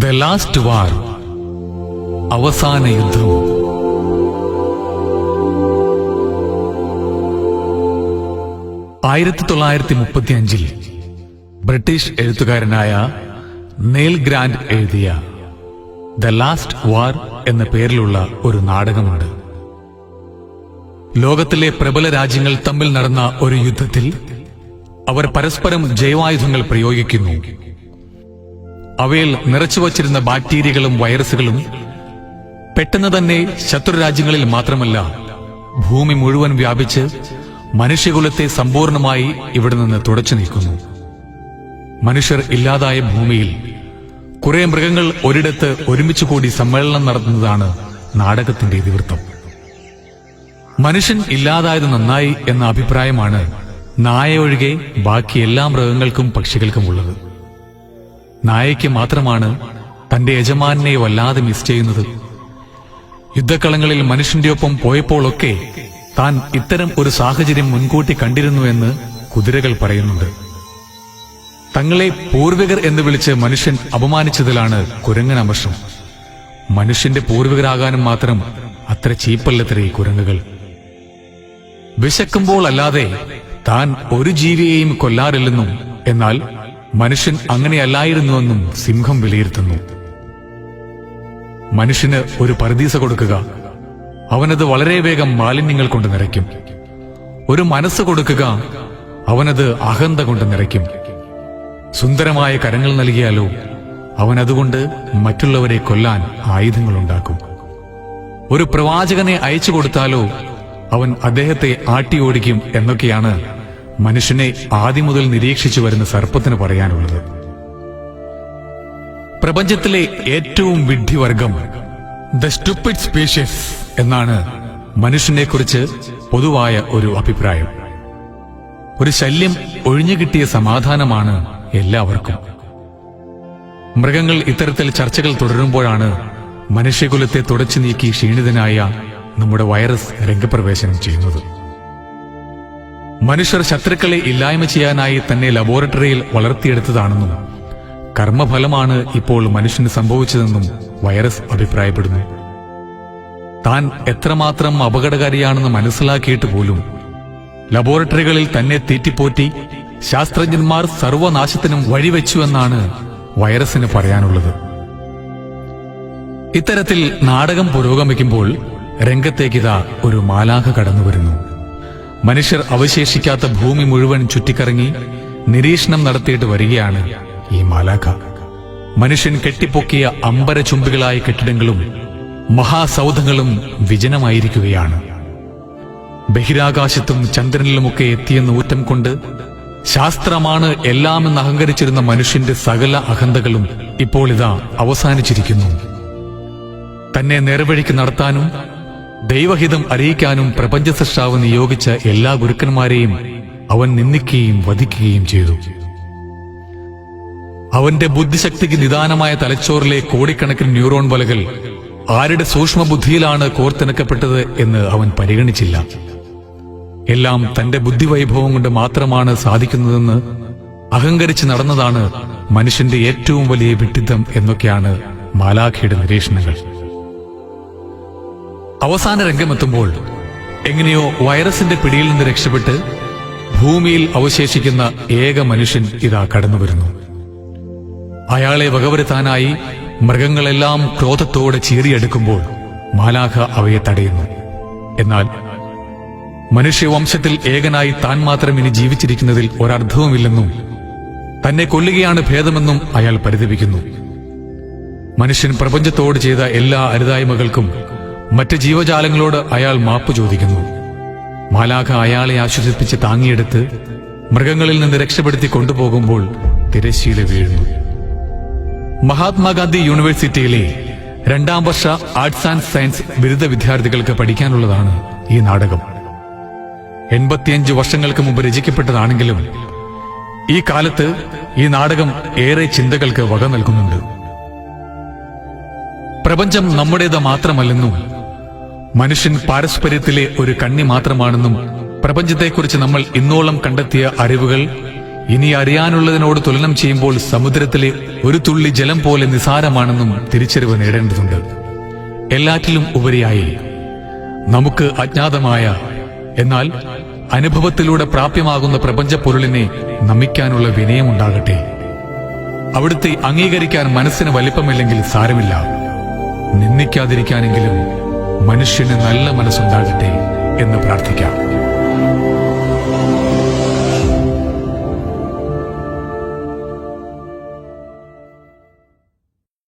The last വാർ, അവസാന യുദ്ധം. ൽ ബ്രിട്ടീഷ് എഴുത്തുകാരനായ നെയിൽ ഗ്രാൻഡ് എഴുതിയ ദ ലാസ്റ്റ് വാർ എന്ന പേരിലുള്ള ഒരു നാടകമുണ്ട്. ലോകത്തിലെ പ്രബല രാജ്യങ്ങൾ തമ്മിൽ നടന്ന ഒരു യുദ്ധത്തിൽ അവർ പരസ്പരം ജൈവായുധങ്ങൾ പ്രയോഗിക്കുന്നു. അവയിൽ നിറച്ചുവച്ചിരുന്ന ബാക്ടീരിയകളും വൈറസുകളും പെട്ടെന്ന് തന്നെ ശത്രുരാജ്യങ്ങളിൽ മാത്രമല്ല ഭൂമി മുഴുവൻ വ്യാപിച്ച് മനുഷ്യകുലത്തെ സമ്പൂർണമായി ഇവിടെ നിന്ന് തുടച്ചു നീക്കുന്നു. മനുഷ്യർ ഇല്ലാതായ ഭൂമിയിൽ കുറെ മൃഗങ്ങൾ ഒരിടത്ത് ഒരുമിച്ച് കൂടി സമ്മേളനം നടത്തുന്നതാണ് നാടകത്തിന്റെ ഇതിവൃത്തം. മനുഷ്യൻ ഇല്ലാതായത് നന്നായി എന്ന അഭിപ്രായമാണ് നായ ഒഴികെ ബാക്കി എല്ലാ മൃഗങ്ങൾക്കും പക്ഷികൾക്കും ഉള്ളത്. നായയ്ക്ക് മാത്രമാണ് തന്റെ യജമാനെ വല്ലാതെ മിസ് ചെയ്യുന്നത്. യുദ്ധക്കളങ്ങളിൽ മനുഷ്യന്റെ ഒപ്പം പോയപ്പോഴൊക്കെ താൻ ഇത്തരം ഒരു സാഹചര്യം മുൻകൂട്ടി കണ്ടിരുന്നുവെന്ന് കുതിരകൾ പറയുന്നുണ്ട്. തങ്ങളെ പൂർവികർ എന്ന് വിളിച്ച് മനുഷ്യൻ അപമാനിച്ചതിലാണ് കുരങ്ങൻ അമർഷം. മനുഷ്യന്റെ പൂർവികരാകാനും മാത്രം അത്ര ചീപ്പല്ലത്രേ കുരങ്ങുകൾ. വിശക്കുമ്പോൾ അല്ലാതെ താൻ ഒരു ജീവിയെയും കൊല്ലാറില്ലെന്നും എന്നാൽ മനുഷ്യൻ അങ്ങനെയല്ലായിരുന്നുവെന്നും സിംഹം വിലയിരുത്തുന്നു. മനുഷ്യന് ഒരു പറുദീസ കൊടുക്കുക, അവനത് വളരെ വേഗം മാലിന്യങ്ങൾ കൊണ്ട് നിറയ്ക്കും. ഒരു മനസ്സ് കൊടുക്കുക, അവനത് അഹന്ത കൊണ്ട് നിറയ്ക്കും. സുന്ദരമായ കരങ്ങൾ നൽകിയാലോ അവനതുകൊണ്ട് മറ്റുള്ളവരെ കൊല്ലാൻ ആയുധങ്ങളുണ്ടാക്കും. ഒരു പ്രവാചകനെ അയച്ചു കൊടുത്താലോ അവൻ അദ്ദേഹത്തെ ആട്ടിയോടിക്കും എന്നൊക്കെയാണ് മനുഷ്യനെ ആദ്യം മുതൽ നിരീക്ഷിച്ചു വരുന്ന സർപ്പത്തിന് പറയാനുള്ളത്. പ്രപഞ്ചത്തിലെ ഏറ്റവും വിഡ്ഢിവർഗം ദ സ്റ്റുപ്പിഡ് സ്പീഷ്യസ് എന്നാണ് മനുഷ്യനെക്കുറിച്ച് പൊതുവായ ഒരു അഭിപ്രായം. ഒരു ശല്യം ഒഴിഞ്ഞുകിട്ടിയ സമാധാനമാണ് എല്ലാവർക്കും. മൃഗങ്ങൾ ഇത്തരത്തിൽ ചർച്ചകൾ തുടരുമ്പോഴാണ് മനുഷ്യകുലത്തെ തുടച്ചു നീക്കി ക്ഷീണിതനായ നമ്മുടെ വൈറസ് രംഗപ്രവേശനം ചെയ്യുന്നത്. മനുഷ്യർ ശത്രുക്കളെ ഇല്ലായ്മ ചെയ്യാനായി തന്നെ ലബോറട്ടറിയിൽ വളർത്തിയെടുത്തതാണെന്നും കർമ്മഫലമാണ് ഇപ്പോൾ മനുഷ്യന് സംഭവിച്ചതെന്നും വൈറസ് അഭിപ്രായപ്പെടുന്നു. താൻ എത്രമാത്രം അപകടകാരിയാണെന്ന് മനസ്സിലാക്കിയിട്ട് പോലും ലബോറട്ടറികളിൽ തന്നെ തീറ്റിപ്പോറ്റി ശാസ്ത്രജ്ഞന്മാർ സർവനാശത്തിനും വഴിവെച്ചുവെന്നാണ് വൈറസിന് പറയാനുള്ളത്. ഇത്തരത്തിൽ നാടകം പുരോഗമിക്കുമ്പോൾ രംഗത്തേക്കിതാ ഒരു മാലാഖ കടന്നുവരുന്നു. മനുഷ്യർ അവശേഷിക്കാത്ത ഭൂമി മുഴുവൻ ചുറ്റിക്കറങ്ങി നിരീക്ഷണം നടത്തിയിട്ട് വരികയാണ് ഈ മാലാഖ. മനുഷ്യൻ കെട്ടിപ്പൊക്കിയ അമ്പരചുംബികളായ കെട്ടിടങ്ങളും മഹാസൗധങ്ങളും വിജനമായിരിക്കുകയാണ്. ബഹിരാകാശത്തും ചന്ദ്രനിലുമൊക്കെ എത്തിയെന്ന ഊറ്റം കൊണ്ട് ശാസ്ത്രമാണ് എല്ലാമെന്ന് അഹങ്കരിച്ചിരുന്ന മനുഷ്യന്റെ സകല അഹന്തകളും ഇപ്പോൾ ഇതാ അവസാനിച്ചിരിക്കുന്നു. തന്നെ നേർവഴിക്ക് നടത്താനും ദൈവഹിതം അറിയിക്കാനും പ്രപഞ്ചസൃഷ്ടാവ് നിയോഗിച്ച എല്ലാ ഗുരുക്കന്മാരെയും അവൻ നിന്ദിക്കുകയും വധിക്കുകയും ചെയ്തു. അവന്റെ ബുദ്ധിശക്തിക്ക് നിദാനമായ തലച്ചോറിലെ കോടിക്കണക്കിന് ന്യൂറോൺ വലകൾ ആരുടെ സൂക്ഷ്മബുദ്ധിയിലാണ് കോർത്തിണക്കപ്പെട്ടത് എന്ന് അവൻ പരിഗണിച്ചില്ല. എല്ലാം തന്റെ ബുദ്ധിവൈഭവം കൊണ്ട് മാത്രമാണ് സാധിക്കുന്നതെന്ന് അഹങ്കരിച്ച് നടന്നതാണ് മനുഷ്യന്റെ ഏറ്റവും വലിയ വിഡ്ഢിത്തം എന്നൊക്കെയാണ് മാലാഖയുടെ നിരീക്ഷണങ്ങൾ. അവസാന രംഗമെത്തുമ്പോൾ എങ്ങനെയോ വൈറസിന്റെ പിടിയിൽ നിന്ന് രക്ഷപ്പെട്ട് ഭൂമിയിൽ അവശേഷിക്കുന്ന ഏക മനുഷ്യൻ ഇതാ കടന്നുവരുന്നു. അയാളെ വകവരുത്താനായി മൃഗങ്ങളെല്ലാം ക്രോധത്തോടെ ചീറിയെടുക്കുമ്പോൾ മാലാഖ അവയെ തടയുന്നു. എന്നാൽ മനുഷ്യവംശത്തിൽ ഏകനായി താൻ മാത്രം ഇനി ജീവിച്ചിരിക്കുന്നതിൽ ഒരർത്ഥവുമില്ലെന്നും തന്നെ കൊല്ലുകയാണ് ഭേദമെന്നും അയാൾ പരിതപിക്കുന്നു. മനുഷ്യൻ പ്രപഞ്ചത്തോട് ചെയ്ത എല്ലാ അരുതായ്മകൾക്കും മറ്റ് ജീവജാലങ്ങളോട് അയാൾ മാപ്പ് ചോദിക്കുന്നു. മാലാഖ അയാളെ ആശ്വസിപ്പിച്ച് താങ്ങിയെടുത്ത് മൃഗങ്ങളിൽ നിന്ന് രക്ഷപ്പെടുത്തി കൊണ്ടുപോകുമ്പോൾ തിരശ്ശീല വീഴുന്നു. മഹാത്മാഗാന്ധി യൂണിവേഴ്സിറ്റിയിലെ 2ാം വർഷ ആർട്സ് ആൻഡ് സയൻസ് ബിരുദ വിദ്യാർത്ഥികൾക്ക് പഠിക്കാനുള്ളതാണ് ഈ നാടകം. 85 വർഷങ്ങൾക്ക് മുമ്പ് രചിക്കപ്പെട്ടതാണെങ്കിലും ഈ കാലത്ത് ഈ നാടകം ഏറെ ചിന്തകൾക്ക് വക നൽകുന്നുണ്ട്. പ്രപഞ്ചം നമ്മുടേത് മാത്രമല്ലെന്നും മനുഷ്യൻ പാരസ്പര്യത്തിലെ ഒരു കണ്ണി മാത്രമാണെന്നും പ്രപഞ്ചത്തെക്കുറിച്ച് നമ്മൾ ഇന്നോളം കണ്ടെത്തിയ അറിവുകൾ ഇനി അറിയാനുള്ളതിനോട് തുലനം ചെയ്യുമ്പോൾ സമുദ്രത്തിലെ ഒരു തുള്ളി ജലം പോലെ നിസാരമാണെന്നും തിരിച്ചറിവ് നേടേണ്ടതുണ്ട്. എല്ലാറ്റിലും ഉപരിയായി നമുക്ക് അജ്ഞാതമായ എന്നാൽ അനുഭവത്തിലൂടെ പ്രാപ്യമാകുന്ന പ്രപഞ്ച പൊരുളിനെ നമിക്കാനുള്ള വിനയമുണ്ടാകട്ടെ. അവിടുത്തെ അംഗീകരിക്കാൻ മനസ്സിന് വലിപ്പമില്ലെങ്കിൽ സാരമില്ല, നിന്ദിക്കാതിരിക്കാനെങ്കിലും മനുഷ്യന് നല്ല മനസ്സുണ്ടാകട്ടെ എന്ന് പ്രാർത്ഥിക്കാം.